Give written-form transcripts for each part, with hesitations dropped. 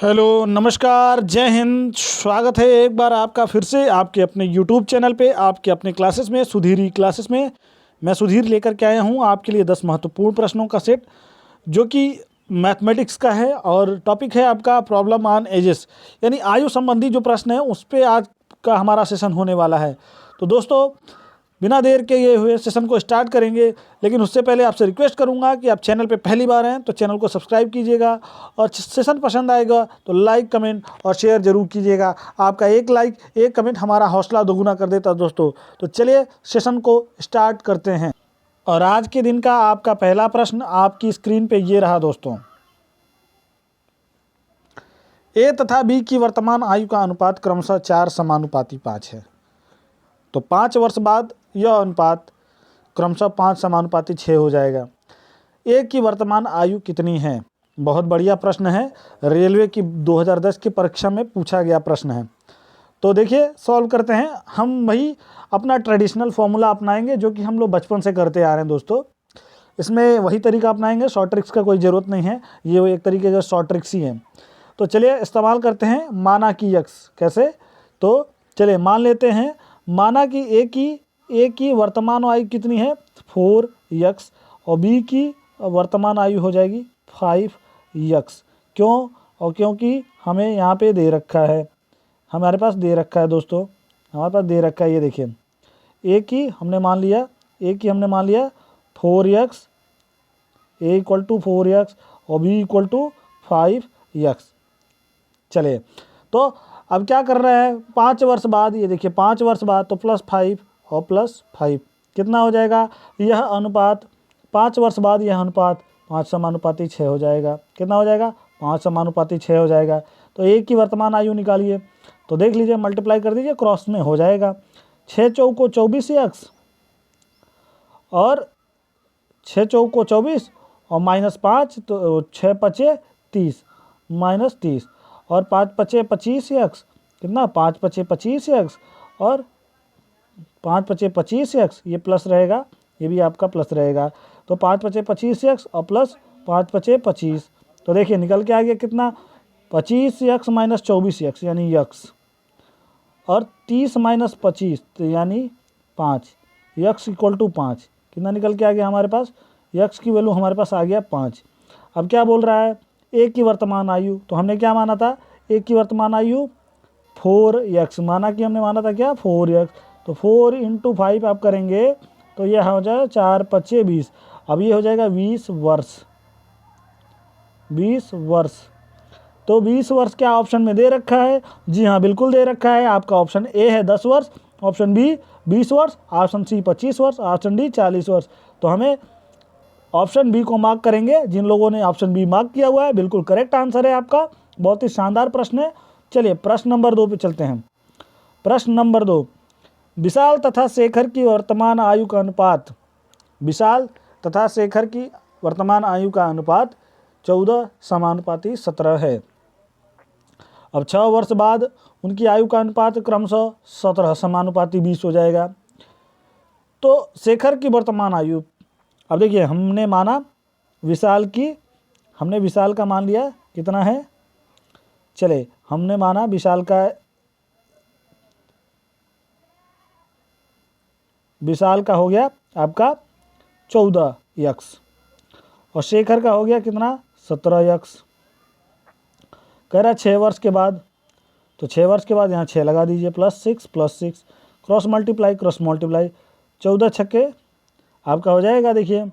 Hello नमस्कार जय हिंद। स्वागत है एक बार आपका फिर से आपके अपने यूट्यूब चैनल पे, आपके अपने क्लासेस में, सुधीर क्लासेस में। मैं सुधीर लेकर के आया हूँ आपके लिए 10 महत्वपूर्ण प्रश्नों का सेट, जो कि मैथमेटिक्स का है और टॉपिक है आपका प्रॉब्लम ऑन एजेस, यानी आयु संबंधी जो प्रश्न है उस पर आज का हमारा सेशन होने वाला है। तो दोस्तों, बिना देर के ये हुए सेशन को स्टार्ट करेंगे, लेकिन उससे पहले आपसे रिक्वेस्ट करूंगा कि आप चैनल पे पहली बार हैं तो चैनल को सब्सक्राइब कीजिएगा, और सेशन पसंद आएगा तो लाइक, कमेंट और शेयर जरूर कीजिएगा। आपका एक लाइक, एक कमेंट हमारा हौसला दोगुना कर देता है दोस्तों। तो चलिए सेशन को स्टार्ट करते हैं। और आज के दिन का आपका पहला प्रश्न आपकी स्क्रीन पे ये रहा दोस्तों। ए तथा बी की वर्तमान आयु का अनुपात क्रमशः 4 समानुपाती 5 है। तो 5 वर्ष बाद यह अनुपात क्रमशः 5 समानुपाती 6 हो जाएगा। ए की वर्तमान आयु कितनी है? बहुत बढ़िया प्रश्न है, रेलवे की 2010 की परीक्षा में पूछा गया प्रश्न है। तो देखिए सॉल्व करते हैं। हम वही अपना ट्रेडिशनल फॉर्मूला अपनाएंगे जो कि हम लोग बचपन से करते आ रहे हैं दोस्तों। इसमें वही तरीका अपनाएंगे, शॉर्ट ट्रिक्स का कोई ज़रूरत नहीं है, ये एक तरीके का शॉर्ट ट्रिक्स ही है। तो चलिए इस्तेमाल करते हैं माना कि यक्स। कैसे? तो चलिए मान लेते हैं, माना कि ए की वर्तमान आयु कितनी है 4x और बी की वर्तमान आयु हो जाएगी 5x। क्यों? और क्योंकि हमें यहाँ पे दे रखा है, हमारे पास दे रखा है दोस्तों, हमारे पास दे रखा है। ये देखिए ए की हमने मान लिया 4x, A equal to 4x और बी इक्वल टू 5x। चलिए तो अब क्या कर रहे हैं, 5 वर्ष बाद, ये देखिए 5 वर्ष बाद तो +5 और +5 कितना हो जाएगा? यह अनुपात 5 वर्ष बाद यह अनुपात 5 समानुपाती 6 हो जाएगा। कितना हो जाएगा? 5 समानुपाती 6 हो जाएगा। तो ए की वर्तमान आयु निकालिए, तो देख लीजिए, मल्टीप्लाई कर दीजिए, क्रॉस में हो जाएगा। 6 चौको 24x और 6 चौको 24 और -5, तो 6 पचे 30 -30 और 5 पचे 25x। कितना? 5 पचे 25x और 5 पचे 25x, ये प्लस रहेगा, ये भी आपका प्लस रहेगा। तो 5 पचे 25x और प्लस 5 पचे 25, तो देखिए निकल के आ गया कितना? 25x - 24x यानी x, और 30 - 25 तो यानी 5, x इक्वल टू 5। कितना निकल के आ गया हमारे पास? x की वैल्यू हमारे पास आ गया 5। अब क्या बोल रहा है? ए की वर्तमान आयु, तो हमने क्या माना था? ए की वर्तमान आयु 4x माना, कि हमने माना था क्या? 4x। तो 4 × 5 आप करेंगे तो यह हो जाएगा 4 पचे 20। अब ये हो जाएगा 20 वर्ष। 20 वर्ष। तो 20 वर्ष क्या ऑप्शन में दे रखा है? जी हाँ, बिल्कुल दे रखा है। आपका ऑप्शन ए है 10 वर्ष, ऑप्शन बी 20 वर्ष, ऑप्शन सी 25 वर्ष, ऑप्शन डी 40 वर्ष। तो हमें ऑप्शन बी को मार्क करेंगे। जिन लोगों ने ऑप्शन बी मार्क किया हुआ है, बिल्कुल करेक्ट आंसर है आपका। बहुत ही शानदार प्रश्न है। चलिए प्रश्न नंबर 2 पे चलते हैं। प्रश्न नंबर 2, विशाल तथा शेखर की वर्तमान आयु का अनुपात, विशाल तथा शेखर की वर्तमान आयु का अनुपात 14 समानुपाती 17 है। अब 6 वर्ष बाद उनकी आयु का अनुपात क्रमशः 17 समानुपाती 20 हो जाएगा। तो शेखर की वर्तमान आयु, अब देखिए हमने माना विशाल की, हमने विशाल का मान लिया कितना है। चले हमने माना विशाल का, विशाल का हो गया आपका 14x और शेखर का हो गया कितना? 17x। कह रहा है 6 वर्ष के बाद, तो 6 वर्ष के बाद यहाँ 6 लगा दीजिए, +6 +6, क्रॉस मल्टीप्लाई 14 छक्के आपका हो जाएगा। देखिए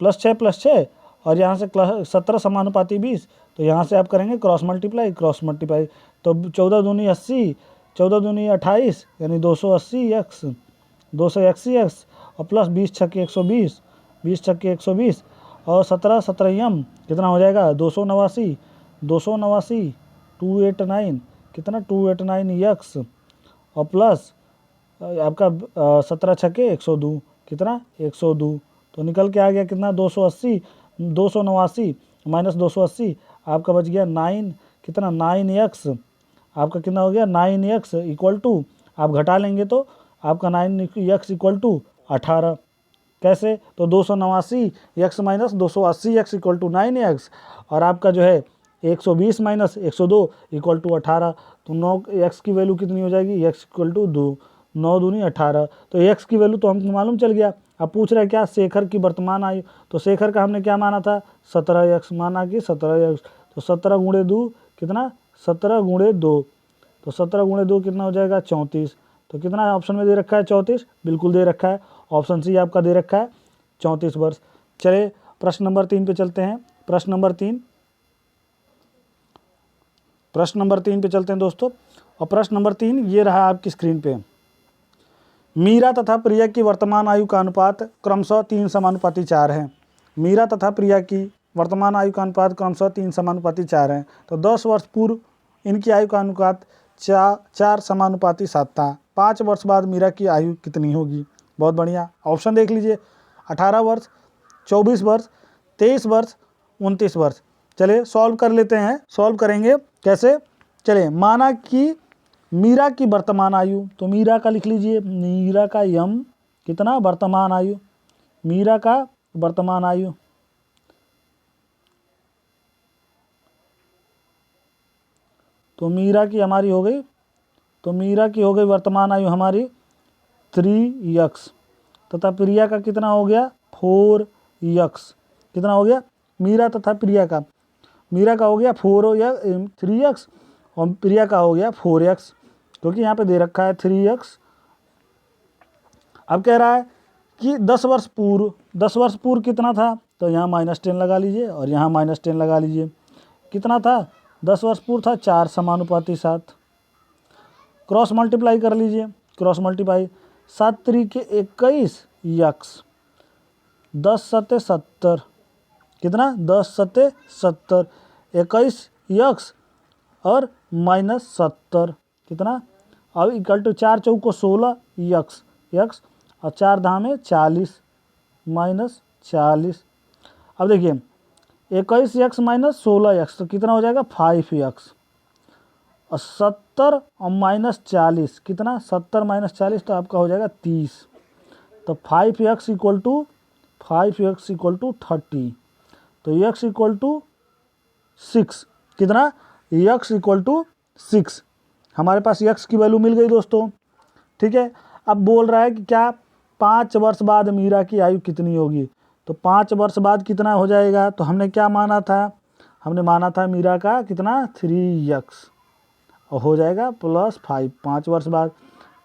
+6 +6 और यहाँ से 17 समानुपाती 20, तो यहाँ से आप करेंगे क्रॉस मल्टीप्लाई। तो 14 दूनी 80, 14 दूनी 28 यानी 280x, 280x और प्लस 20 छक्के 120, 20 छक्के 120 और 17 17 कितना हो जाएगा? 289, 289 कितना? 289x और प्लस आपका 17 छक्के 102 कितना? 102। तो निकल के आ गया कितना? 280, 289 - 280 आपका बच गया 9, कितना? 9x आपका कितना हो गया? 9x इक्वल टू, आप घटा लेंगे तो आपका 9x इक्वल टू 18। कैसे? तो 289 x minus 280 x equal to 9x, और आपका जो है 120 माइनस 102 इक्वल टू 18। तो 9 x की वैल्यू कितनी हो जाएगी? x इक्वल टू 2, 9 दूनी 18। तो x की वैल्यू तो हमको मालूम चल गया। अब पूछ रहा है क्या? शेखर की वर्तमान आयु। तो शेखर का हमने क्या माना था? 17x माना कि 17x। तो 17 गुणे 2 कितना? 17 गुणे 2, तो 17 गुणे 2 कितना हो जाएगा? 34। तो कितना ऑप्शन में दे रखा है? 34, बिल्कुल दे रखा है। ऑप्शन सी आपका दे रखा है 34 वर्ष। चलिए प्रश्न नंबर 3 पे चलते हैं। प्रश्न नंबर 3 पे चलते हैं दोस्तों। और प्रश्न नंबर 3 ये रहा आपकी स्क्रीन पे। मीरा तथा प्रिया की वर्तमान आयु का अनुपात क्रमशः 3:4 है। मीरा तथा प्रिया की वर्तमान आयु का अनुपात क्रमशः 3:4 है। तो 10 वर्ष पूर्व इनकी आयु का अनुपात 4:7 था। 5 वर्ष बाद मीरा की आयु कितनी होगी? बहुत बढ़िया, ऑप्शन देख लीजिए। 18 वर्ष, 24 वर्ष, 23 वर्ष, 29 वर्ष। चलिए सॉल्व कर लेते हैं। सॉल्व करेंगे कैसे? चलिए, माना कि मीरा की वर्तमान आयु, तो मीरा का लिख लीजिए। मीरा का यम कितना? वर्तमान आयु। मीरा का वर्तमान आयु, तो मीरा की हमारी हो गई, तो मीरा की हो गई वर्तमान आयु हमारी 3x, तथा प्रिया का कितना हो गया? 4x। कितना हो गया? मीरा तथा प्रिया का, मीरा का हो गया 3x और प्रिया का हो गया 4x, क्योंकि यहाँ पे दे रखा है 3x। अब कह रहा है कि 10 वर्ष पूर्व कितना था? तो यहाँ -10 लगा लीजिए और यहाँ -10 लगा लीजिए। कितना था? 10 वर्ष पूर्व था 4:7। क्रॉस मल्टीप्लाई कर लीजिए। क्रॉस मल्टीप्लाई 7 त्रिक 21 x, 10 सत्ते 70। कितना? 10 सत्ते 70, 21 x और -70 कितना? अब इक्वल टू 4 चौको 16 x और 4 धामे 40 -40। अब देखिए 21x माइनस 16x, तो कितना हो जाएगा? 5x। और 70 और -40 कितना? 70 - 40 तो आपका हो जाएगा 30। तो 5x इक्वल टू 30। तो x इक्वल टू 6। कितना? x equal to 6। हमारे पास x की वैल्यू मिल गई दोस्तों। ठीक है, अब बोल रहा है कि क्या 5 वर्ष बाद मीरा की आयु कितनी होगी? तो 5 वर्ष बाद कितना हो जाएगा? तो हमने क्या माना था? हमने माना था मीरा का कितना? 3x, और हो जाएगा +5 5 वर्ष बाद।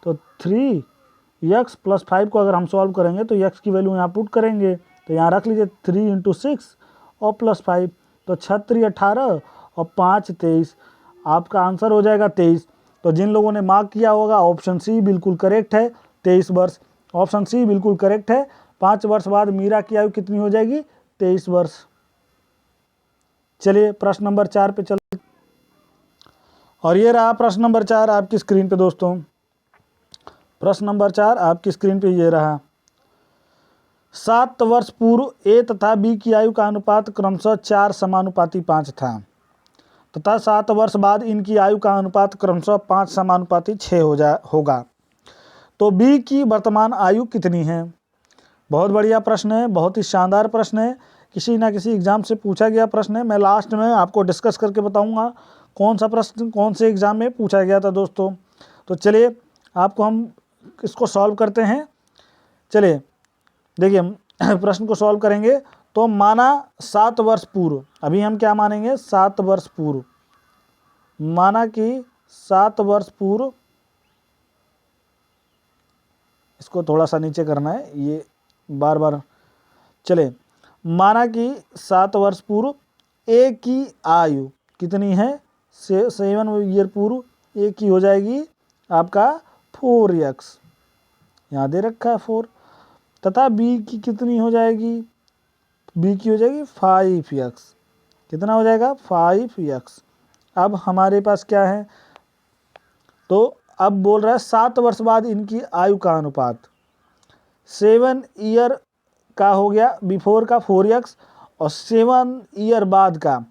तो 3x + 5 को अगर हम सॉल्व करेंगे तो x की वैल्यू यहाँ पुट करेंगे, तो यहाँ रख लीजिए 3 × 6 और +5, तो 6 3 18 और 5 23। आपका आंसर हो जाएगा 23। तो जिन लोगों ने मार्क किया होगा ऑप्शन सी बिल्कुल करेक्ट है, 23 वर्ष। ऑप्शन सी बिल्कुल करेक्ट है। 5 वर्ष बाद मीरा की आयु कितनी हो जाएगी? 23 वर्ष। चलिए प्रश्न नंबर 4 पे चलते, और ये रहा प्रश्न नंबर 4 आपकी स्क्रीन पे दोस्तों। प्रश्न नंबर 4 आपकी स्क्रीन पे ये रहा। 7 वर्ष पूर्व ए तथा बी की आयु का अनुपात क्रमशः 4:5 था, तथा 7 वर्ष बाद इनकी आयु का अनुपात क्रमशः 5:6 होगा। तो बी की वर्तमान आयु कितनी है? बहुत बढ़िया प्रश्न है, बहुत ही शानदार प्रश्न है। किसी ना किसी एग्ज़ाम से पूछा गया प्रश्न है। मैं लास्ट में आपको डिस्कस करके बताऊंगा कौन सा प्रश्न कौन से एग्ज़ाम में पूछा गया था दोस्तों। तो चलिए आपको हम इसको सॉल्व करते हैं। चलिए देखिए प्रश्न को सॉल्व करेंगे। तो माना 7 वर्ष पूर्व, अभी हम क्या मानेंगे? 7 वर्ष पूर्व। माना कि 7 वर्ष पूर्व, इसको थोड़ा सा नीचे करना है, ये बार बार। चले, माना कि 7 वर्ष पूर्व ए की आयु कितनी है? 7 ईयर पूर्व ए की हो जाएगी आपका 4x, यहाँ दे रखा है 4, तथा बी की कितनी हो जाएगी? बी की हो जाएगी 5x। कितना हो जाएगा? 5x। अब हमारे पास क्या है? तो अब बोल रहा है 7 वर्ष बाद इनकी आयु का अनुपात। 7 ईयर का हो गया बिफोर का 4x, और 7 ईयर बाद का,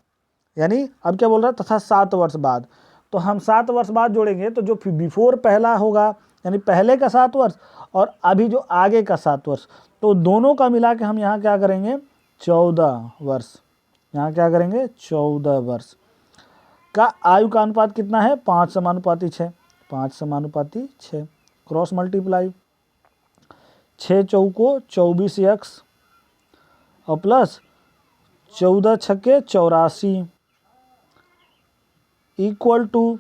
यानी अब क्या बोल रहा है? तथा 7 वर्ष बाद। तो हम 7 वर्ष बाद जोड़ेंगे तो जो बिफोर पहला होगा यानी पहले का 7 वर्ष और अभी जो आगे का 7 वर्ष, तो दोनों का मिला के हम यहाँ क्या करेंगे 14 वर्ष। यहाँ क्या करेंगे 14 वर्ष का आयु का अनुपात कितना है 5:6। 5:6 क्रॉस मल्टीप्लाई 6 चौको 24x और प्लस 14 छक्के 84 इक्वल टू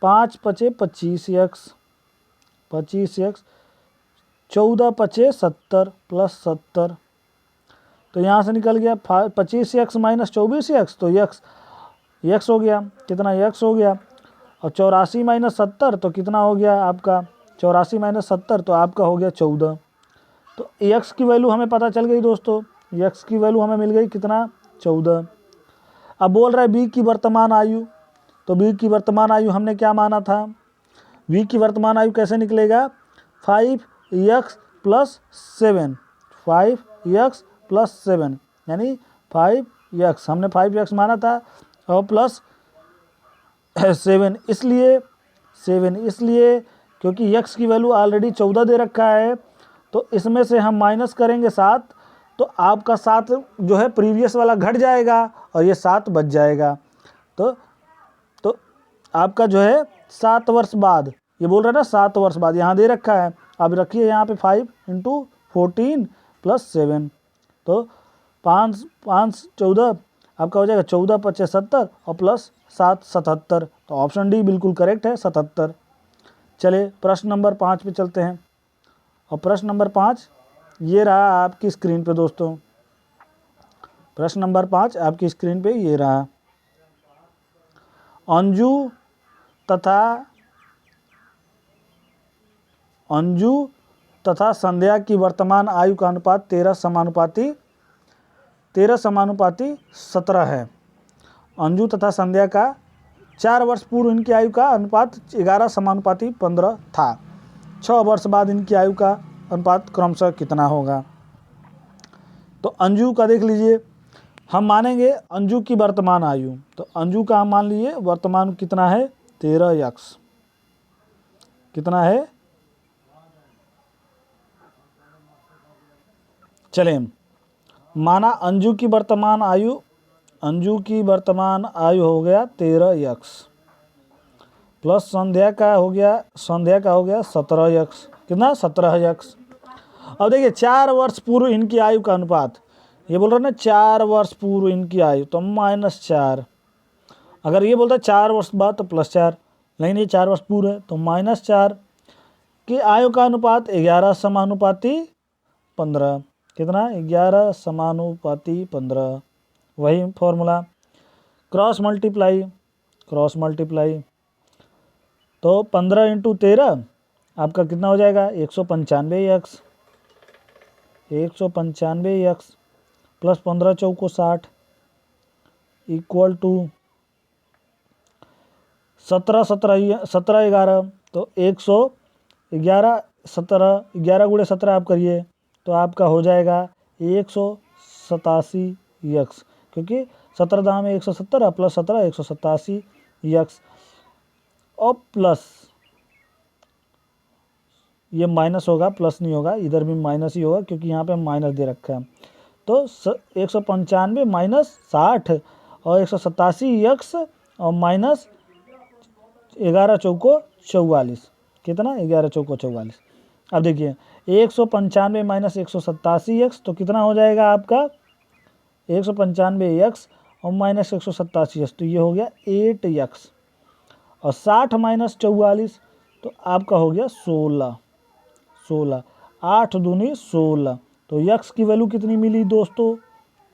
5 पचे 25x 14 पचे 70 प्लस 70। तो यहाँ से निकल गया 25x माइनस 24x, तो x हो गया कितना x हो गया, और 84 माइनस 70 तो कितना हो गया आपका 84 माइनस 70 तो आपका हो गया 14। तो x की वैल्यू हमें पता चल गई दोस्तों, x की वैल्यू हमें मिल गई कितना 14। अब बोल रहा है b की वर्तमान आयु, तो b की वर्तमान आयु हमने क्या माना था, v की वर्तमान आयु कैसे निकलेगा 5x प्लस 7 5x प्लस 7 यानी 5x हमने 5x माना था और प्लस 7 इसलिए क्योंकि x की वैल्यू ऑलरेडी 14 दे रखा है, तो इसमें से हम माइनस करेंगे 7, तो आपका 7 जो है प्रीवियस वाला घट जाएगा और ये 7 बच जाएगा। तो आपका जो है 7 वर्ष बाद, ये बोल रहा है ना 7 वर्ष बाद, यहाँ दे रखा है, अब रखिए यहाँ पे 5 × 14 प्लस 7, तो 5 14 आपका हो जाएगा 14 × 5 = 70 और प्लस 7 77। तो ऑप्शन डी बिल्कुल करेक्ट है 77। चलिए प्रश्न नंबर 5 पे चलते हैं, और प्रश्न नंबर 5 ये रहा आपकी स्क्रीन पे दोस्तों। प्रश्न नंबर 5 आपकी स्क्रीन पे ये रहा। अंजू तथा संध्या की वर्तमान आयु का अनुपात 13:17 है। अंजू तथा संध्या का 4 वर्ष पूर्व इनकी आयु का अनुपात 11:15 था। 6 वर्ष बाद इनकी आयु का अनुपात क्रमशः कितना होगा। तो अंजू का देख लीजिए, हम मानेंगे अंजू की वर्तमान आयु, तो अंजू का हम मान लीजिए वर्तमान कितना है 13x, कितना है, चलें माना अंजू की वर्तमान आयु हो गया 13x प्लस संध्या का हो गया 17x, कितना 17x। अब देखिए 4 वर्ष पूर्व इनकी आयु का अनुपात, ये बोल रहा है ना 4 वर्ष पूर्व इनकी आयु, तो -4। अगर ये बोलता है 4 वर्ष बाद तो +4, लेकिन ये 4 वर्ष पूर्व है तो -4 की आयु का अनुपात 11:15। कितना 11:15, वही फॉर्मूला क्रॉस मल्टीप्लाई, तो 15 × 13 आपका कितना हो जाएगा 195x plus 15 choco 60 equal to 17 11 तो 111 11 × 17 आप करिए तो आपका हो जाएगा 187x, क्योंकि 17 दाम में 170 प्लस 17 187x, और प्लस ये माइनस होगा, प्लस नहीं होगा, इधर भी माइनस ही होगा क्योंकि यहाँ पे माइनस दे रखा है। तो 195 माइनस 60 और 187x और माइनस 11 चौको 44, कितना 11 चौको 44। अब देखिए 195 माइनस 187x तो कितना हो जाएगा आपका 195x और माइनस 187x, तो ये हो गया 8x, और 60 माइनस 44 तो आपका हो गया 16 8 दूनी 16। तो x की वैल्यू कितनी मिली दोस्तों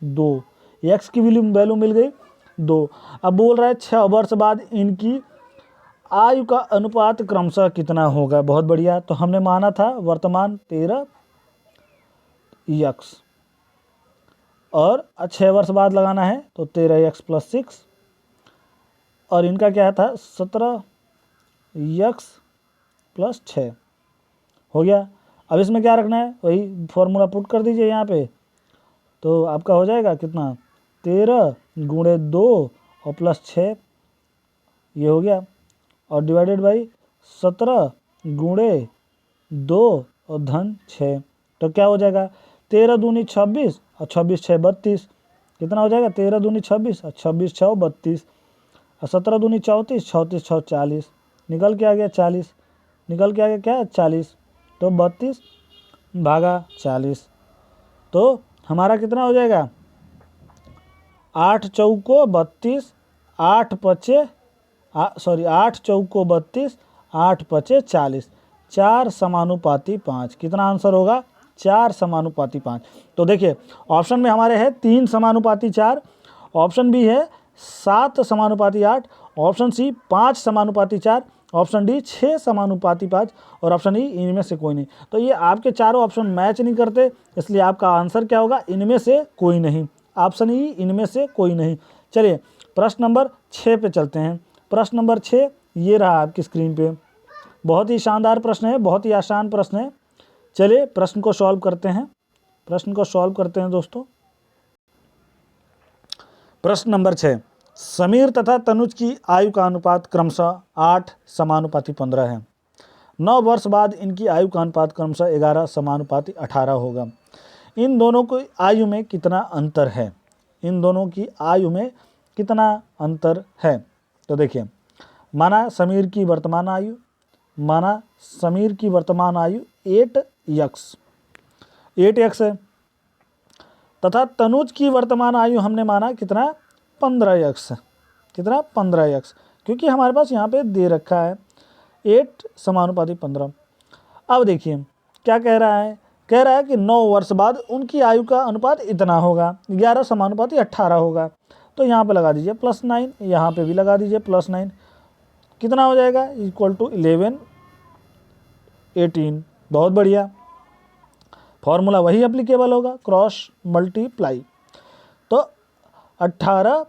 2, x की वैल्यू मिल गई 2। अब बोल रहा है 6 वर्ष बाद इनकी आयु का अनुपात क्रमशः कितना होगा। बहुत बढ़िया, तो हमने माना था वर्तमान 13x और 6 वर्ष बाद लगाना है तो 13x प्लस 6, और इनका क्या था 17x प्लस 6 हो गया। अब इसमें क्या रखना है, वही फॉर्मूला पुट कर दीजिए यहाँ पे, तो आपका हो जाएगा कितना 13 × 2 और प्लस 6, ये हो गया, और डिवाइडेड बाई 17 × 2 और धन 6, तो क्या हो जाएगा 13 दूनी 26 और 26 6 32, कितना हो जाएगा 13 दूनी 26 और 26 6 32 और 17 दूनी 34 34 6 40, निकल के आ गया 40, निकल के आ गया क्या 40, तो 32 भागा 40, तो हमारा कितना हो जाएगा 8 चौको 32, 8 पचे 8 चौको 32, 8 पचे 40, 4 समानुपाती 5, कितना आंसर होगा 4 समानुपाती 5। तो देखिए ऑप्शन में हमारे है 3 समानुपाती 4, ऑप्शन बी है 7 समानुपाती 8, ऑप्शन सी 5 समानुपाती 4, ऑप्शन डी 6 समानुपाती 5 और ऑप्शन ई इनमें से कोई नहीं। तो ये आपके चारों ऑप्शन मैच नहीं करते, इसलिए आपका आंसर क्या होगा इनमें से कोई नहीं, ऑप्शन ई इनमें से कोई नहीं। चलिए प्रश्न नंबर 6 पे चलते हैं। प्रश्न नंबर 6 ये रहा आपकी स्क्रीन पे, बहुत ही शानदार प्रश्न है, बहुत ही आसान प्रश्न है। चलिए प्रश्न को सॉल्व करते हैं, प्रश्न को सॉल्व करते हैं दोस्तों। प्रश्न नंबर 6, समीर तथा तनुज की आयु का अनुपात क्रमशः 8 समानुपाती 15 है। 9 वर्ष बाद इनकी आयु का अनुपात क्रमशः 11 समानुपाती 18 होगा। इन दोनों की आयु में कितना अंतर है, इन दोनों की आयु में कितना अंतर है। तो देखिए माना समीर की वर्तमान आयु, माना समीर की वर्तमान आयु 8x है, तथा तनुज की वर्तमान आयु हमने माना कितना 15x, कितना 15x, क्योंकि हमारे पास यहाँ पे दे रखा है 8 समानुपाती 15। अब देखिए क्या कह रहा है, कह रहा है कि 9 वर्ष बाद उनकी आयु का अनुपात इतना होगा, 11 समानुपाती 18 होगा। तो यहाँ पे लगा दीजिए +9, यहाँ पे भी लगा दीजिए +9, कितना हो जाएगा =11 18। बहुत बढ़िया, फॉर्मूला वही एप्लीकेबल होगा, क्रॉस मल्टीप्लाई। तो 18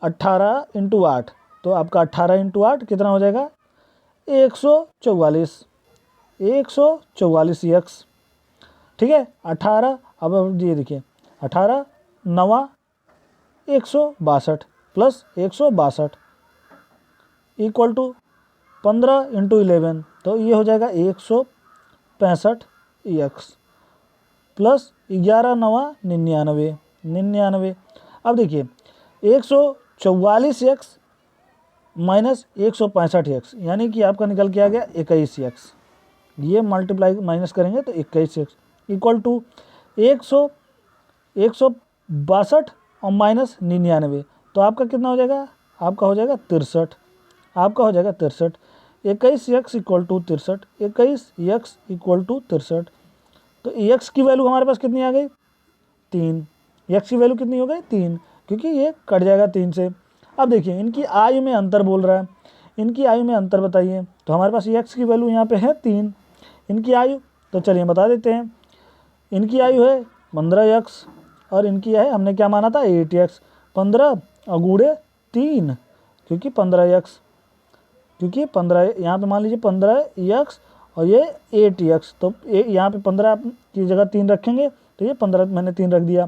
× 8, तो आपका 18 × 8 कितना हो जाएगा 144, 144x, ठीक है 18। अब ये देखिए 18 9 162 प्लस 162 इक्वल टू 15 × 11, तो ये हो जाएगा 165x प्लस 11 9 99 99। अब देखिए 144x माइनस 165x, यानी कि आपका निकल के आ गया 21x, ये मल्टीप्लाई माइनस करेंगे तो 21x इक्वल टू 162 और माइनस 99, तो आपका कितना हो जाएगा, आपका हो जाएगा 63, आपका हो जाएगा 63। 21x equal to 63, 21x equal to 63, तो x की वैल्यू हमारे पास कितनी आ गई 3, x की वैल्यू कितनी हो गई 3, क्योंकि ये कट जाएगा 3 से। अब देखिए इनकी आयु में अंतर बोल रहा है, इनकी आयु में अंतर बताइए, तो हमारे पास x की वैल्यू यहाँ पे है 3, इनकी आयु तो चलिए बता देते हैं, इनकी आयु है 15x और इनकी है हमने क्या माना था 8x, 15 अगूड़े 3, क्योंकि 15x, क्योंकि 15 यहाँ पे मान लीजिए 15x और ये 8x, तो यहाँ पे 15 की जगह 3 रखेंगे तो ये 15 मैंने 3 रख दिया,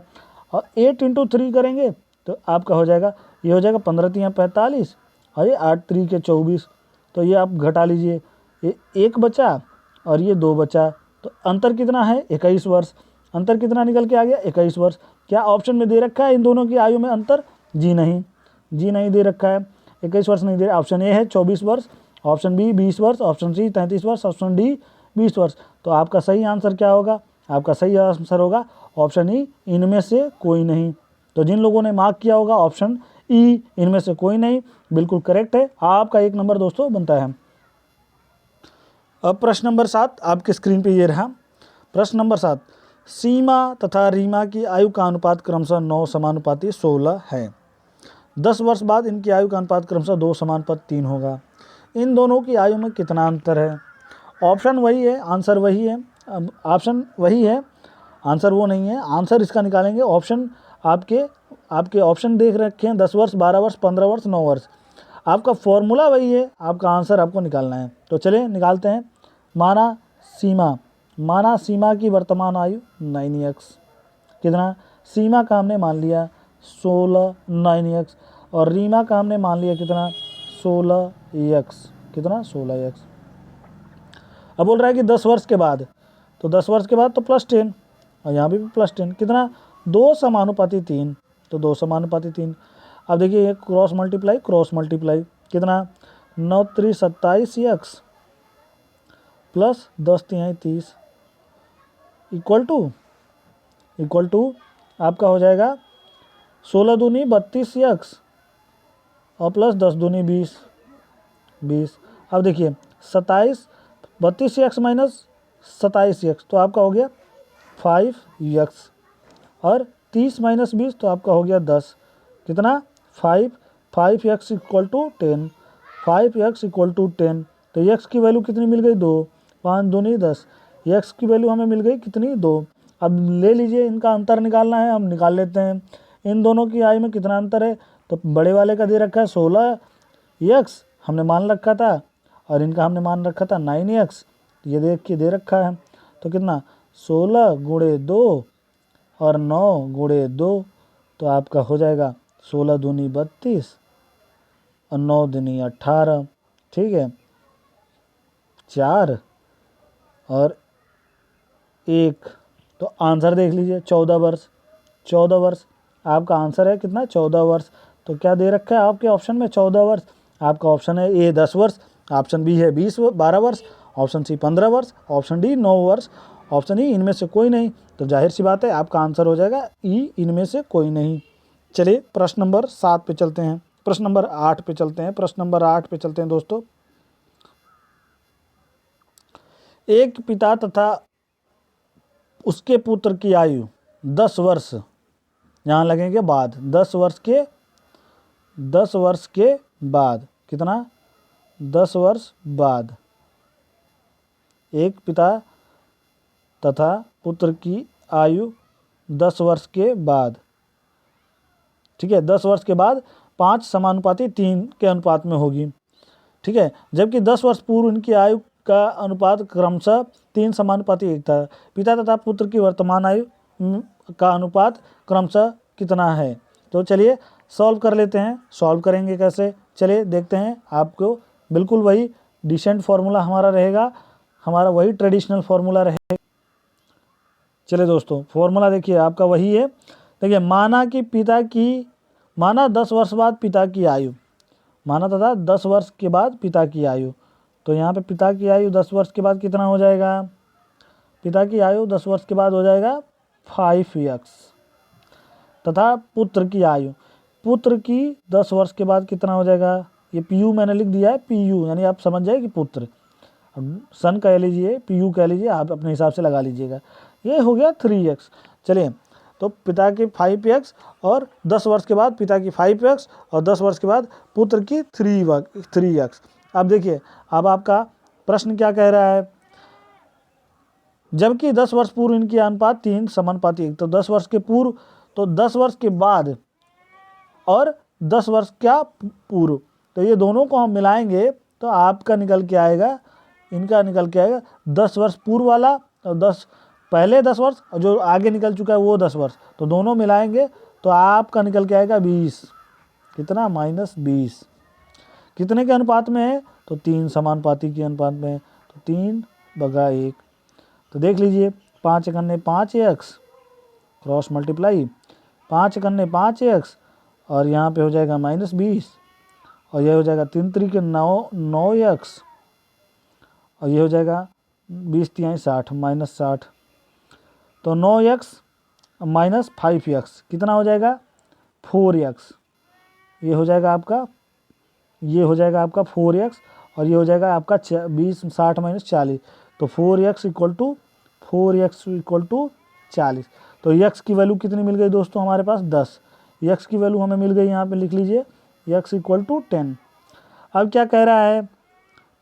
और 8 × 3 करेंगे तो आपका हो जाएगा, ये हो जाएगा 15 × 3 45 और ये 8 × 3 = 24, तो ये आप घटा लीजिए, ये 1 बचा और ये 2 बचा, तो अंतर कितना है 21 वर्ष, अंतर कितना निकल के आ गया 21 वर्ष। क्या ऑप्शन में दे रखा है इन दोनों की आयु में अंतर, जी नहीं, जी नहीं दे रखा है, 21 वर्ष नहीं दे रहा। ऑप्शन ए है 24 वर्ष, ऑप्शन बी 20 वर्ष, ऑप्शन सी 33 वर्ष, ऑप्शन डी 20 वर्ष। तो आपका सही आंसर क्या होगा, आपका सही आंसर होगा ऑप्शन ई इनमें से कोई नहीं। तो जिन लोगों ने मार्क किया होगा ऑप्शन ई इनमें से कोई नहीं बिल्कुल करेक्ट है, आपका 1 नंबर दोस्तों बनता है। अब प्रश्न नंबर 7 आपके स्क्रीन पे ये रहा। प्रश्न नंबर 7, सीमा तथा रीमा की आयु का अनुपात क्रमशः 9 समानुपाती 16 है। 10 वर्ष बाद इनकी आयु का अनुपात क्रमशः 2 समानुपाती 3 होगा। इन दोनों की आयु में कितना अंतर है। ऑप्शन वही है, आंसर वही है, ऑप्शन वही है, आंसर वो नहीं है। आंसर इसका निकालेंगे, ऑप्शन आपके ऑप्शन देख रखे हैं 10 वर्ष, 12 वर्ष, 15 वर्ष, 9 वर्ष। आपका फॉर्मूला वही है, आपका आंसर आपको निकालना है। तो चलिए निकालते हैं। माना सीमा की वर्तमान आयु 9x, कितना, सीमा का हमने मान लिया 16 9x और रीमा का हमने मान लिया कितना 16x, कितना 16x। अब बोल रहा है कि 10 वर्ष के बाद, तो 10 वर्ष के बाद तो +10, और यहाँ भी +10, कितना 2 समानुपाती 3, तो 2 समानुपाती 3। अब देखिए ये क्रॉस मल्टीप्लाई कितना 9 3 27 x प्लस 10 3 30 इक्वल टू आपका हो जाएगा 16 दूनी 32 x और प्लस 10 दूनी 20। अब देखिए 27 32 x माइनस 27 x तो आपका हो गया 5x, और 30 माइनस 20 तो आपका हो गया 10, कितना 5x equal to 10, 5x equal to 10। तो x की वैल्यू कितनी मिल गई 2, 5 दूनी 10, x की वैल्यू हमें मिल गई कितनी 2। अब ले लीजिए, इनका अंतर निकालना है, हम निकाल लेते हैं। इन दोनों की आयु में कितना अंतर है, तो बड़े वाले का दे रखा है 16x हमने मान रखा था, और इनका हमने मान रखा था 9x, ये देख के दे रखा है। तो कितना 16 गुणे 2 और 9 गुणे 2, तो आपका हो जाएगा 16 दूनी 32 और 9 दूनी 18, ठीक है, 4 और 1, तो आंसर देख लीजिए 14 वर्ष। 14 वर्ष आपका आंसर है, कितना 14 वर्ष। तो क्या दे रखा है आपके ऑप्शन में 14 वर्ष, आपका ऑप्शन है ए 10 वर्ष, ऑप्शन बी है 12 वर्ष, ऑप्शन सी 15 वर्ष, ऑप्शन डी 9 वर्ष, ऑप्शन ई इनमें से कोई नहीं। तो जाहिर सी बात है आपका आंसर हो जाएगा ई, इनमें से कोई नहीं। चलिए प्रश्न नंबर 7 पे चलते हैं, प्रश्न नंबर 8 पे चलते हैं, प्रश्न नंबर 8 पे चलते हैं दोस्तों। एक पिता तथा उसके पुत्र की आयु 10 वर्ष, यहाँ लगेंगे बाद, 10 वर्ष के बाद, कितना 10 वर्ष बाद, एक पिता तथा पुत्र की आयु 10 वर्ष के बाद, ठीक है, 10 वर्ष के बाद 5 समानुपाती 3 के अनुपात में होगी, ठीक है, जबकि 10 वर्ष पूर्व इनकी आयु का अनुपात क्रमशः 3 समानुपाती 1 था। पिता तथा पुत्र की वर्तमान आयु का अनुपात क्रमशः कितना है। तो चलिए सॉल्व कर लेते हैं। सॉल्व करेंगे कैसे, चलिए देखते हैं। आपको बिल्कुल वही डिसेंट फार्मूला हमारा रहेगा, हमारा वही ट्रेडिशनल फार्मूला रहेगा। चलिए दोस्तों फार्मूला देखिए आपका वही है। देखिए माना 10 वर्ष बाद पिता की आयु, माना तथा 10 वर्ष के बाद पिता की आयु, तो यहाँ पे पिता की आयु 10 वर्ष के बाद कितना हो जाएगा, पिता की आयु 10 वर्ष के बाद हो जाएगा 5x, तथा पुत्र की आयु, पुत्र की 10 वर्ष के बाद कितना हो जाएगा, ये पीयू मैंने लिख दिया है, पीयू यानी आप समझ जाए कि पुत्र, सन कह लीजिए, पीयू कह लीजिए, आप अपने हिसाब से लगा लीजिएगा। ये हो गया 3x। चलिए तो पिता की 5x और 10 वर्ष के बाद पिता की 5x और 10 वर्ष के बाद पुत्र की 3x। अब देखिए अब आपका प्रश्न क्या कह रहा है, जबकि 10 वर्ष पूर्व इनकी अनुपात 3 समानुपाती 1, तो 10 वर्ष के पूर्व, तो 10 वर्ष के बाद और 10 वर्ष क्या पूर्व, तो ये दोनों को हम मिलाएंगे तो आपका निकल के आएगा, इनका निकल के आएगा 10 वर्ष पूर्व वाला और पहले 10 वर्ष और जो आगे निकल चुका है वो 10 वर्ष, तो दोनों मिलाएंगे तो आपका निकल के आएगा 20, कितना -20, कितने के अनुपात में है, तो 3 समानुपाती के अनुपात में है, तो 3/1। तो देख लीजिए 5 × 5x क्रॉस मल्टीप्लाई, 5 × 5x और यहाँ पे हो जाएगा -20, और ये हो जाएगा 3 3 के 9x, और ये हो जाएगा 20 3 60 -60, तो 9x माइनस 5x कितना हो जाएगा 4x, ये हो जाएगा आपका 4x, और ये हो जाएगा आपका 20 60 - 40, तो 4x इक्वल टू 40। तो x की वैल्यू कितनी मिल गई दोस्तों हमारे पास 10, x की वैल्यू हमें मिल गई, यहाँ पे लिख लीजिए x इक्वल टू 10। अब क्या कह रहा है,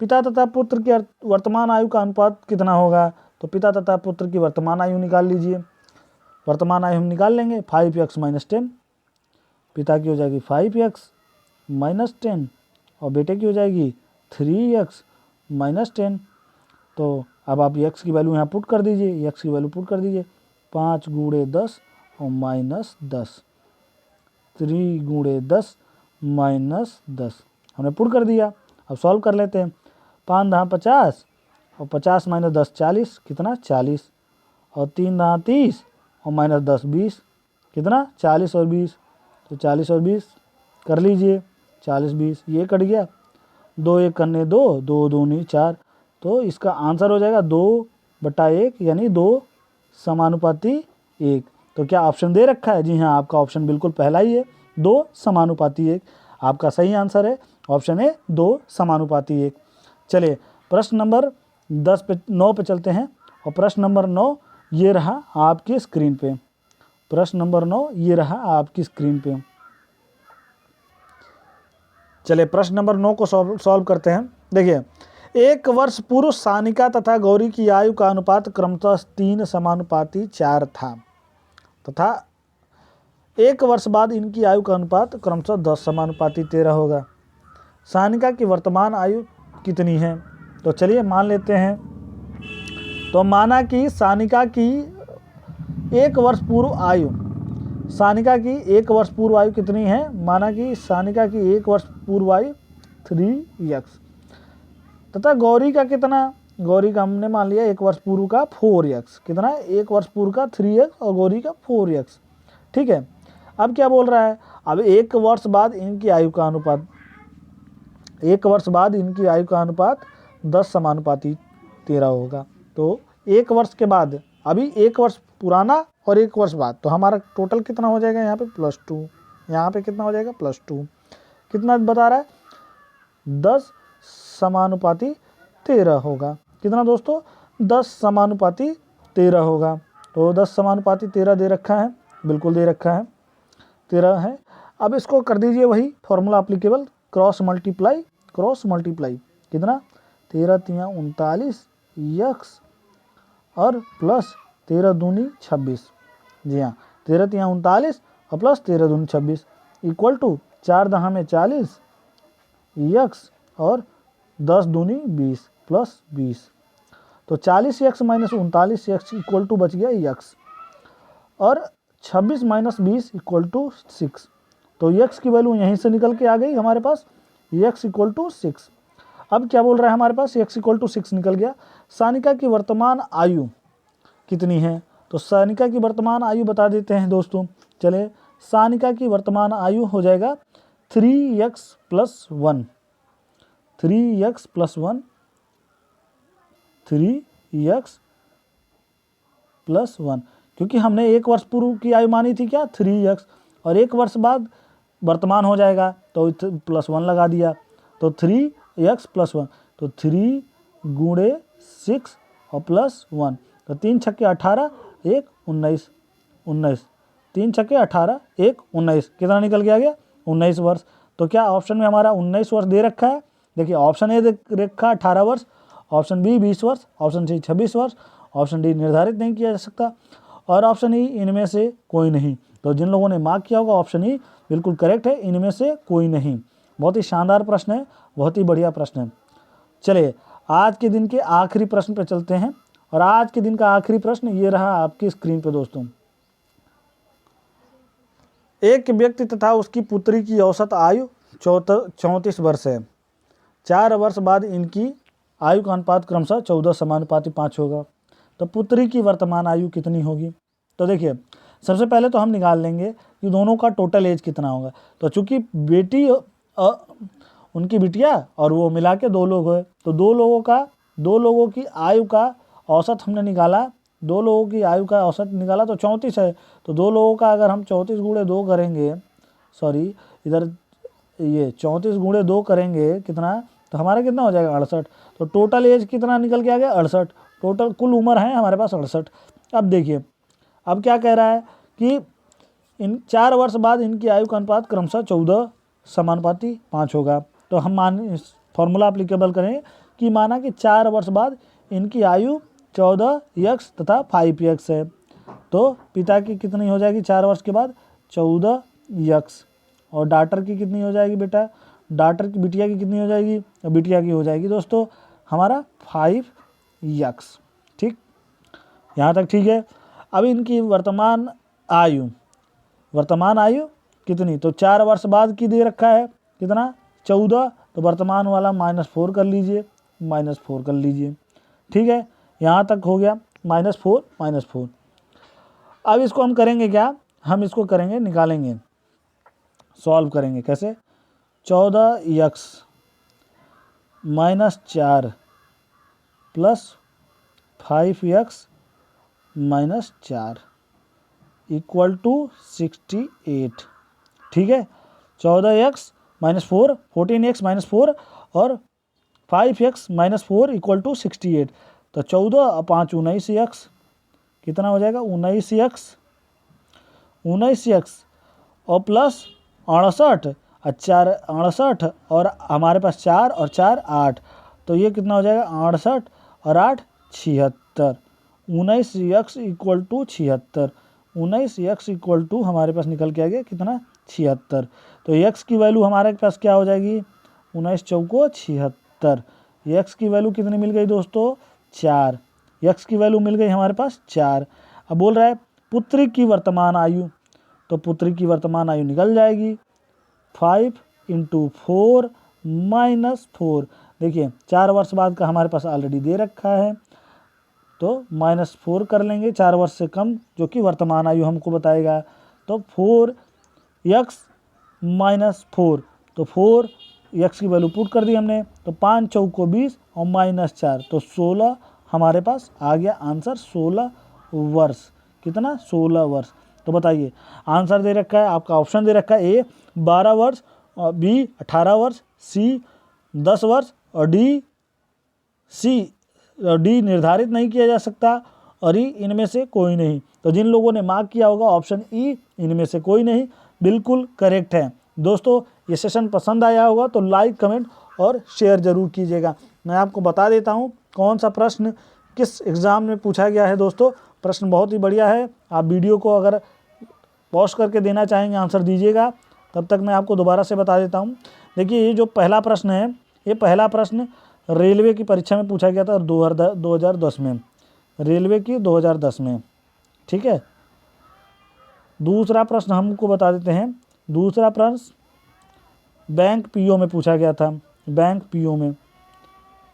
पिता तथा पुत्र की वर्तमान आयु का अनुपात कितना होगा, तो पिता तथा पुत्र की वर्तमान आयु निकाल लीजिए। वर्तमान आयु हम निकाल लेंगे 5x - 10, पिता की हो जाएगी 5x - 10 और बेटे की हो जाएगी 3x - 10। तो अब आप x की वैल्यू यहाँ पुट कर दीजिए, x की वैल्यू पुट कर दीजिए, 5 × 10 और -10, 3 × 10 -10 हमने पुट कर दिया। अब सॉल्व कर लेते हैं, 5 × 50 और 50 माइनस 10 40, कितना 40, और 3 9 30 और माइनस 10 20, कितना 40 और 20, तो 40 और 20 कर लीजिए, 40 20 ये कट गया, 2 1 करने 2, 2 दूनी 4, तो इसका आंसर हो जाएगा 2/1 यानी 2 समानुपाती 1। तो क्या ऑप्शन दे रखा है? जी हाँ, आपका ऑप्शन बिल्कुल पहला ही है, 2 समानुपाती 1। आपका सही आंसर है ऑप्शन है 2 समानुपाती 1। चलिए प्रश्न नंबर 9 पे चलते हैं, और प्रश्न नंबर 9 ये रहा आपकी स्क्रीन पे। प्रश्न नंबर 9 ये रहा आपकी स्क्रीन पे। चलिए प्रश्न नंबर 9 को सॉल्व करते हैं। देखिए, 1 वर्ष पूर्व सानिका तथा गौरी की आयु का अनुपात क्रमशः 3 समानुपाती 4 था, तथा 1 वर्ष बाद इनकी आयु का अनुपात क्रमशः 10 समानुपाती 13 होगा। सानिका की वर्तमान आयु कितनी है? तो चलिए मान लेते हैं। तो माना कि सानिका की 1 वर्ष पूर्व आयु, सानिका की 1 वर्ष पूर्व आयु कितनी है? माना कि सानिका की 1 वर्ष पूर्व आयु 3x, तथा गौरी का कितना? गौरी का हमने मान लिया 1 वर्ष पूर्व का 4x, कितना? 1 वर्ष पूर्व का 3x और गौरी का 4x। ठीक है, अब क्या बोल रहा है? अब 1 वर्ष बाद इनकी आयु का अनुपात, 1 वर्ष बाद इनकी आयु का अनुपात 10 समानुपाती 13 होगा। तो 1 वर्ष के बाद, अभी 1 वर्ष पुराना और 1 वर्ष बाद, तो हमारा टोटल कितना हो जाएगा? यहाँ पे +2, यहाँ पे कितना हो जाएगा? +2। कितना बता रहा है? 10 समानुपाती 13 होगा। कितना दोस्तों? 10 समानुपाती 13 होगा। तो 10 समानुपाती 13 दे रखा है, बिल्कुल दे रखा है, 13 है। अब इसको कर दीजिए वही फॉर्मूला अप्लीकेबल, क्रॉस मल्टीप्लाई, कितना? 13 3 39 x और प्लस 13 दूनी 26। जी हाँ, 13 3 39 और प्लस 13 दूनी 26 इक्वल टू 4 10 में 40 x और 10 दूनी 20 प्लस 20। तो 40x minus 39x equal to बच गया x, और 26 माइनस 20 इक्वल टू 6। तो x की वैल्यू यहीं से निकल के आ गई हमारे पास, x इक्वल टू 6। अब क्या बोल रहा है हमारे पास? x इक्वल टू 6 निकल गया। सानिका की वर्तमान आयु कितनी है? तो सानिका की वर्तमान आयु बता देते हैं दोस्तों। चले, सानिका की वर्तमान आयु हो जाएगा 3x + 1, 3x + 1, 3x + 1, क्योंकि हमने 1 वर्ष पूर्व की आयु मानी थी क्या? 3x, और 1 वर्ष बाद वर्तमान हो जाएगा तो +1 लगा दिया, तो 3x + 1, तो 3 × 6 और +1, तो 3 छक्के 18 1 19, 19, 3 छक्के 18 1 19, कितना निकल के आ गया? 19 वर्ष। तो क्या ऑप्शन में हमारा 19 वर्ष दे रखा है? देखिए, ऑप्शन ए दे रखा 18 वर्ष, ऑप्शन बी 20 वर्ष, ऑप्शन सी 26 वर्ष, ऑप्शन डी निर्धारित नहीं किया जा सकता, और ऑप्शन ई इनमें से कोई नहीं। तो जिन लोगों ने मार्क किया होगा ऑप्शन ई बिल्कुल करेक्ट है, इनमें से कोई नहीं। बहुत ही शानदार प्रश्न है, बहुत ही बढ़िया प्रश्न है। चलिए आज के दिन के आखिरी प्रश्न पे चलते हैं, और आज के दिन का आखिरी प्रश्न ये रहा आपकी स्क्रीन पे दोस्तों। एक व्यक्ति तथा उसकी पुत्री की औसत आयु 34 वर्ष है। 4 वर्ष बाद इनकी आयु का अनुपात क्रमशः 14 समानुपाती 5 होगा। तो पुत्री की वर्तमान आयु कितनी होगी? तो देखिए, सबसे पहले तो हम निकाल लेंगे कि दोनों का टोटल एज कितना होगा। तो चूंकि बेटी उनकी बिटिया और वो मिला के 2 लोग हैं, तो 2 लोगों की आयु का औसत हमने निकाला, 2 लोगों की आयु का औसत निकाला तो 34 है। तो 2 लोगों का अगर हम 34 × 2 करेंगे, सॉरी इधर ये 34 × 2 करेंगे कितना, तो हमारा कितना हो जाएगा? 68। तो टोटल एज कितना निकल के आ गया? 68। टोटल कुल उम्र है हमारे पास 68। अब देखिए, अब क्या कह रहा है कि इन 4 वर्ष बाद इनकी आयु का अनुपात क्रमशः 14 समानुपाती 5 होगा। तो हम इस फॉर्मूला अप्लीकेबल करें कि माना कि 4 वर्ष बाद इनकी आयु 14x तथा 5x है। तो पिता की कितनी हो जाएगी 4 वर्ष के बाद? 14x, और डॉटर की कितनी हो जाएगी बेटा? डॉटर की बिटिया की कितनी हो जाएगी? बिटिया की हो जाएगी दोस्तों हमारा 5x। ठीक, यहाँ तक ठीक है। अब इनकी वर्तमान आयु कितनी? तो 4 वर्ष बाद की दे रखा है कितना? 14, तो वर्तमान वाला -4 कर लीजिए, -4 कर लीजिए, ठीक है, यहाँ तक हो गया -4 -4। अब इसको हम करेंगे क्या, हम इसको करेंगे, निकालेंगे, सॉल्व करेंगे। कैसे, 14x -4 plus 5x -4 equal to 68। ठीक है, 14x -4, 14x -4 और 5x -4 इक्वल टू 68। तो 14 और 5 19x, कितना हो जाएगा 19x और प्लस 68 और 4 68 और हमारे पास 4 और 4 8, तो ये कितना हो जाएगा 68 और 8 76। 19x equal to 76, 19x equal to हमारे पास निकल के आ गया कितना 76। तो x की वैल्यू हमारे पास क्या हो जाएगी, 19 चौको 76। x की वैल्यू कितनी मिल गई दोस्तों, 4। x की वैल्यू मिल गई हमारे पास 4। अब बोल रहा है पुत्री की वर्तमान आयु, तो पुत्री की वर्तमान आयु निकल जाएगी 5 × 4 -4। देखिए 4 वर्ष बाद का हमारे पास ऑलरेडी दे रखा है, तो -4 कर लेंगे, 4 वर्ष से कम, जो कि वर्तमान आयु हमको बताएगा। तो 4x -4, तो 4x की वैल्यू पुट कर दी हमने, तो 5 चौको 20 और -4, तो 16 हमारे पास आ गया आंसर, 16 वर्ष। कितना, 16 वर्ष। तो बताइए आंसर दे रखा है आपका, ऑप्शन दे रखा है, ए 12 वर्ष और बी 18 वर्ष, सी 10 वर्ष और डी निर्धारित नहीं किया जा सकता और ई इनमें से कोई नहीं। तो जिन लोगों ने मार्क किया होगा ऑप्शन ई इनमें से कोई नहीं बिल्कुल करेक्ट है। दोस्तों ये सेशन पसंद आया होगा तो लाइक कमेंट और शेयर जरूर कीजिएगा। मैं आपको बता देता हूँ कौन सा प्रश्न किस एग्ज़ाम में पूछा गया है। दोस्तों प्रश्न बहुत ही बढ़िया है, आप वीडियो को अगर पॉज करके देना चाहेंगे आंसर दीजिएगा, तब तक मैं आपको दोबारा से बता देता हूँ। देखिए ये जो पहला प्रश्न है, ये पहला प्रश्न रेलवे की परीक्षा में पूछा गया था 2010 में, रेलवे की 2010 में। ठीक है, दूसरा प्रश्न हमको बता देते हैं, दूसरा प्रश्न बैंक पीओ में पूछा गया था, बैंक पीओ में,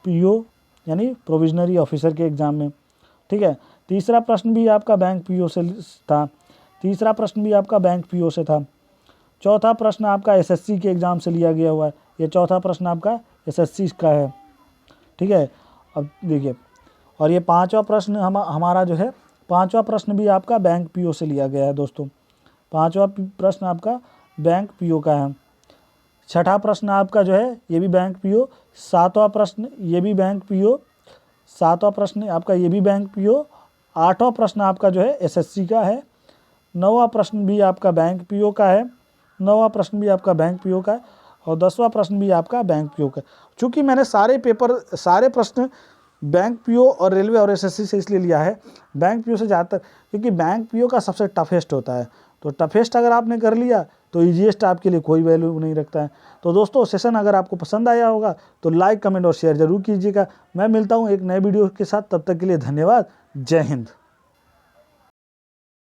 पीओ यानी प्रोविजनरी ऑफिसर के एग्ज़ाम में। ठीक है, तीसरा प्रश्न भी आपका बैंक पीओ से था, तीसरा प्रश्न भी आपका बैंक पीओ से था। चौथा प्रश्न आपका एसएससी के एग्ज़ाम से लिया गया हुआ है, ये चौथा प्रश्न आपका एसएससी का है। ठीक है, अब देखिए, और ये पांचवा प्रश्न हमारा जो है, पांचवा प्रश्न भी आपका बैंक पीओ से लिया गया है दोस्तों, पांचवा प्रश्न आपका बैंक पीओ का है। छठा प्रश्न आपका जो है ये भी बैंक पीओ, सातवां प्रश्न ये भी बैंक पीओ, सातवां प्रश्न आपका ये भी बैंक पीओ, आठवां प्रश्न आपका जो है एसएससी का है, नौवां प्रश्न भी आपका बैंक पीओ का है, नौवां प्रश्न भी आपका बैंक पीओ का है और 10वां प्रश्न भी आपका बैंक पीओ का है। चूँकि मैंने सारे प्रश्न बैंक पीओ और रेलवे और एसएससी से इसलिए लिया है, बैंक पीओ से ज़्यादातर, क्योंकि बैंक पीओ का सबसे टफेस्ट होता है। तो टफेस्ट अगर आपने कर लिया तो ईजीएस्ट आपके लिए कोई वैल्यू नहीं रखता है। तो दोस्तों सेशन अगर आपको पसंद आया होगा तो लाइक कमेंट और शेयर ज़रूर कीजिएगा। मैं मिलता हूँ एक नए वीडियो के साथ, तब तक के लिए धन्यवाद। जय हिंद।